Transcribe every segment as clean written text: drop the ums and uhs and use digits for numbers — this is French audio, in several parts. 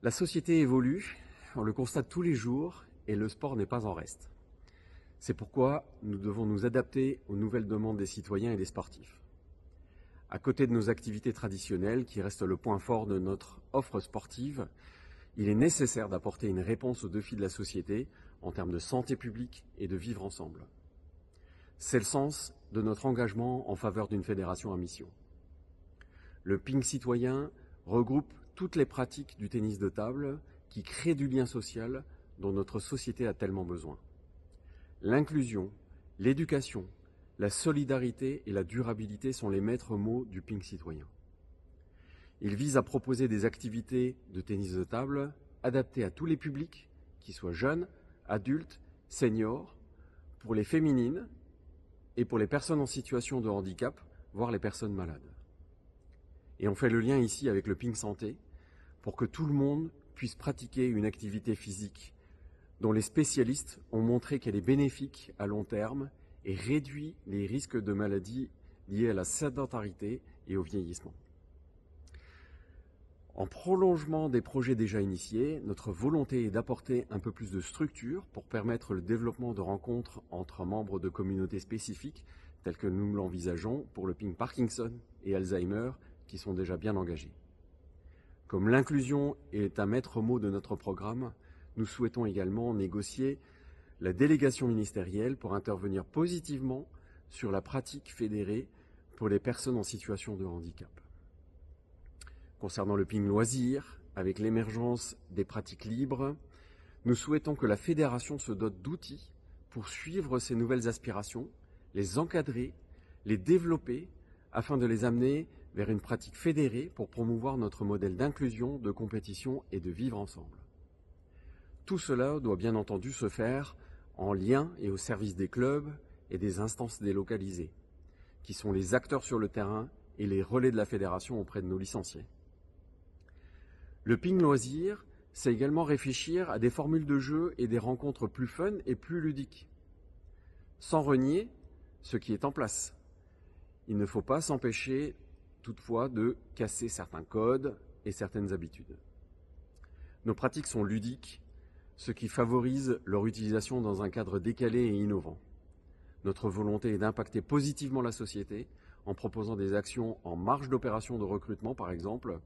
La société évolue, on le constate tous les jours et le sport n'est pas en reste. C'est pourquoi nous devons nous adapter aux nouvelles demandes des citoyens et des sportifs. À côté de nos activités traditionnelles, qui restent le point fort de notre offre sportive, il est nécessaire d'apporter une réponse aux défis de la société en termes de santé publique et de vivre ensemble. C'est le sens de notre engagement en faveur d'une fédération à mission. Le ping citoyen regroupe toutes les pratiques du tennis de table qui créent du lien social dont notre société a tellement besoin. L'inclusion, l'éducation, la solidarité et la durabilité sont les maîtres mots du ping citoyen. Il vise à proposer des activités de tennis de table adaptées à tous les publics, qu'ils soient jeunes, adultes, seniors, pour les féminines et pour les personnes en situation de handicap, voire les personnes malades. Et on fait le lien ici avec le ping santé pour que tout le monde puisse pratiquer une activité physique dont les spécialistes ont montré qu'elle est bénéfique à long terme et réduit les risques de maladies liées à la sédentarité et au vieillissement. En prolongement des projets déjà initiés, notre volonté est d'apporter un peu plus de structure pour permettre le développement de rencontres entre membres de communautés spécifiques, telles que nous l'envisageons pour le ping Parkinson et Alzheimer, qui sont déjà bien engagés. Comme l'inclusion est un maître mot de notre programme, nous souhaitons également négocier la délégation ministérielle pour intervenir positivement sur la pratique fédérée pour les personnes en situation de handicap. Concernant le ping loisir, avec l'émergence des pratiques libres, nous souhaitons que la fédération se dote d'outils pour suivre ces nouvelles aspirations, les encadrer, les développer, afin de les amener vers une pratique fédérée pour promouvoir notre modèle d'inclusion, de compétition et de vivre ensemble. Tout cela doit bien entendu se faire en lien et au service des clubs et des instances délocalisées, qui sont les acteurs sur le terrain et les relais de la fédération auprès de nos licenciés. Le ping loisir, c'est également réfléchir à des formules de jeu et des rencontres plus fun et plus ludiques, sans renier ce qui est en place. Il ne faut pas s'empêcher toutefois de casser certains codes et certaines habitudes. Nos pratiques sont ludiques, ce qui favorise leur utilisation dans un cadre décalé et innovant. Notre volonté est d'impacter positivement la société en proposant des actions en marge d'opération de recrutement, par exemple,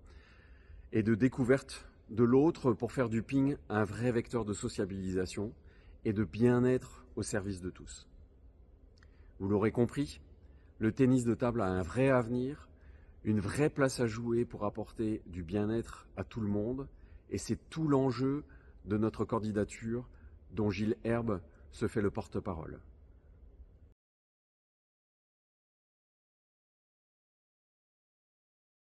et de découverte de l'autre pour faire du ping un vrai vecteur de sociabilisation et de bien-être au service de tous. Vous l'aurez compris, le tennis de table a un vrai avenir, une vraie place à jouer pour apporter du bien-être à tout le monde, et c'est tout l'enjeu de notre candidature dont Gilles Herbe se fait le porte-parole.